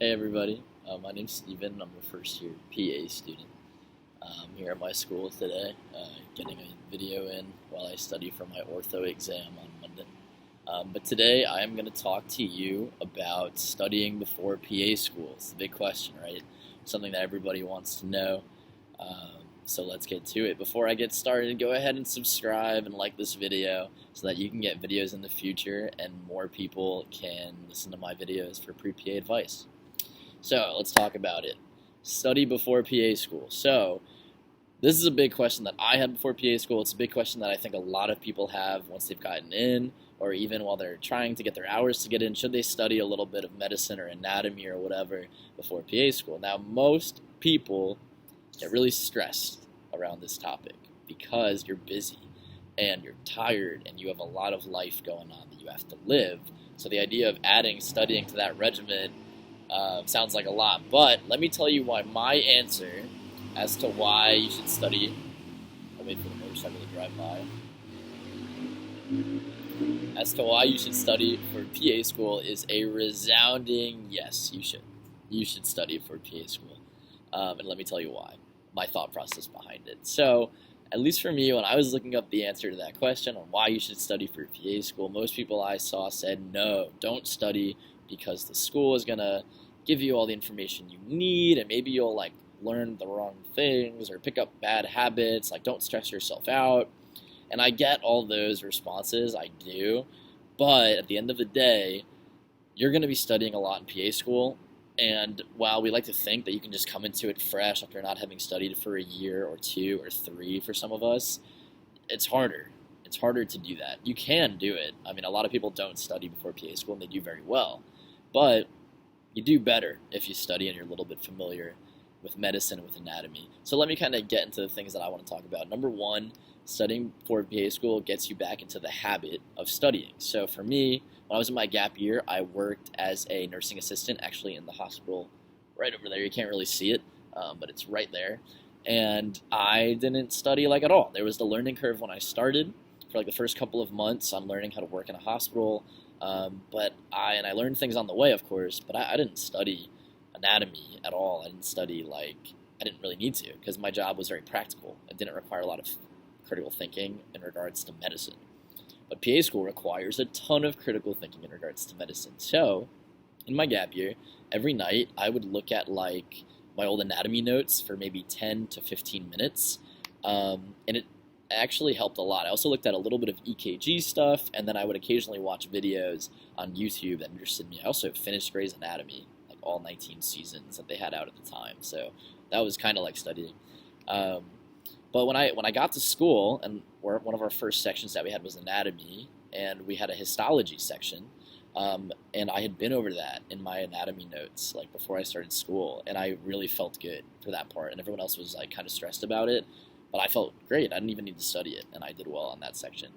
Hey everybody, my name's Steven. I'm a first year PA student. I'm here at my school today, getting a video in while I study for my ortho exam on Monday. But today I am going to talk to you about studying before PA school. It's a big question, right? Something that everybody wants to know. So let's get to it. Before I get started, go ahead and subscribe and like this video so that you can get videos in the future and more people can listen to my videos for pre-PA advice. So let's talk about it. Study before PA school. So this is a big question that I had before PA school. It's a big question that I think a lot of people have once they've gotten in, or even while they're trying to get their hours to get in. Should they study a little bit of medicine or anatomy or whatever before PA school? Now, most people get really stressed around this topic because you're busy and you're tired and you have a lot of life going on that you have to live. So the idea of adding studying to that regimen sounds like a lot, but let me tell you why my answer as to why you should study. I'll wait for the motorcycle to drive by. As to why you should study for PA school is a resounding yes, you should. You should study for PA school. And let me tell you why. My thought process behind it. So, at least for me, when I was looking up the answer to that question on why you should study for PA school, most people I saw said, no, don't study because the school is going to give you all the information you need, and maybe you'll learn the wrong things or pick up bad habits, don't stress yourself out. And I get all those responses, I do, but at the end of the day, you're going to be studying a lot in PA school, and while we like to think that you can just come into it fresh after not having studied for a year or 2 or 3 for some of us, it's harder. It's harder to do that. You can do it. I mean, a lot of people don't study before PA school, and they do very well. But you do better if you study and you're a little bit familiar with medicine and with anatomy. So let me kind of get into the things that I want to talk about. Number one, studying for PA school gets you back into the habit of studying. So for me, when I was in my gap year, I worked as a nursing assistant, actually in the hospital right over there. You can't really see it, but it's right there. And I didn't study at all. There was the learning curve when I started. For the first couple of months, I'm learning how to work in a hospital. But I learned things on the way, of course, but I didn't study anatomy at all. I didn't study, I didn't really need to, because my job was very practical. It didn't require a lot of critical thinking in regards to medicine. But PA school requires a ton of critical thinking in regards to medicine. So, in my gap year, every night I would look at, my old anatomy notes for maybe 10 to 15 minutes, and it actually helped a lot. I also looked at a little bit of EKG stuff, and then I would occasionally watch videos on YouTube that interested me. I also finished Grey's Anatomy, all 19 seasons that they had out at the time, so that was kind of like studying. But when I got to school, and one of our first sections that we had was anatomy, and we had a histology section, and I had been over that in my anatomy notes before I started school, and I really felt good for that part, and everyone else was kind of stressed about it. But I felt great. I didn't even need to study it, and I did well on that section.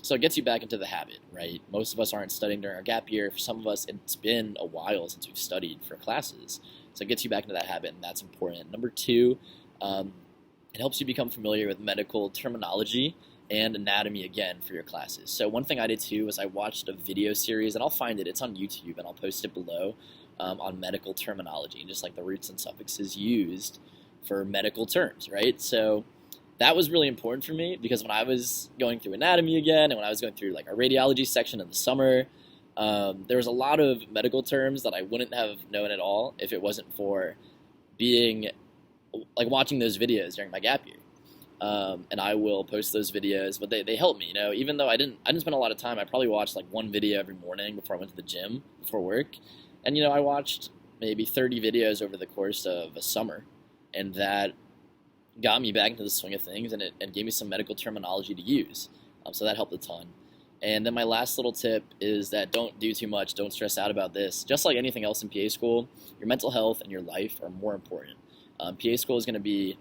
So it gets you back into the habit, right? Most of us aren't studying during our gap year. For some of us, it's been a while since we've studied for classes. So it gets you back into that habit, and that's important. Number two, it helps you become familiar with medical terminology and anatomy again for your classes. So one thing I did too was I watched a video series, and I'll find it. It's on YouTube, and I'll post it below, on medical terminology, just the roots and suffixes used for medical terms, right? So that was really important for me, because when I was going through anatomy again, and when I was going through our radiology section in the summer, there was a lot of medical terms that I wouldn't have known at all if it wasn't for being watching those videos during my gap year. And I will post those videos, but they help me, even though I didn't spend a lot of time. I probably watched one video every morning before I went to the gym before work, and I watched maybe 30 videos over the course of a summer. And that got me back into the swing of things, and it gave me some medical terminology to use. So that helped a ton. And then my last little tip is that don't do too much. Don't stress out about this. Just like anything else in PA school, your mental health and your life are more important. PA school is going to be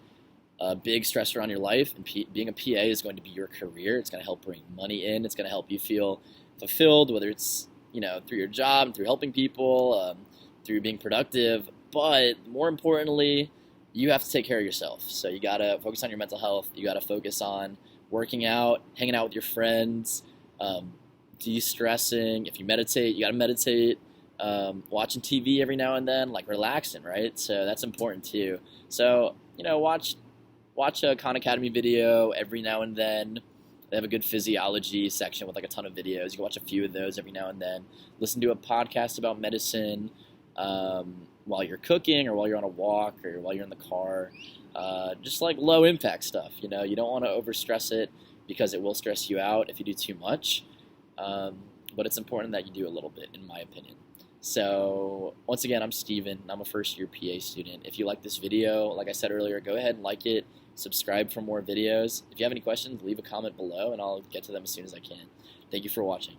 a big stressor on your life, and being a PA is going to be your career. It's going to help bring money in. It's going to help you feel fulfilled, whether it's through your job, through helping people, through being productive. But more importantly, you have to take care of yourself. So you got to focus on your mental health. You got to focus on working out, hanging out with your friends, de-stressing. If you meditate, you got to meditate. watching TV every now and then, like relaxing, right? So that's important too. So watch a Khan Academy video every now and then. They have a good physiology section with like a ton of videos. You can watch a few of those every now and then. Listen to a podcast about medicine while you're cooking or while you're on a walk or while you're in the car. Just like low impact stuff. You don't want to overstress it because it will stress you out if you do too much. But it's important that you do a little bit, in my opinion. So once again, I'm Steven. I'm a first-year PA student. If you like this video, like I said earlier, go ahead and like it. Subscribe for more videos. If you have any questions, leave a comment below, and I'll get to them as soon as I can. Thank you for watching.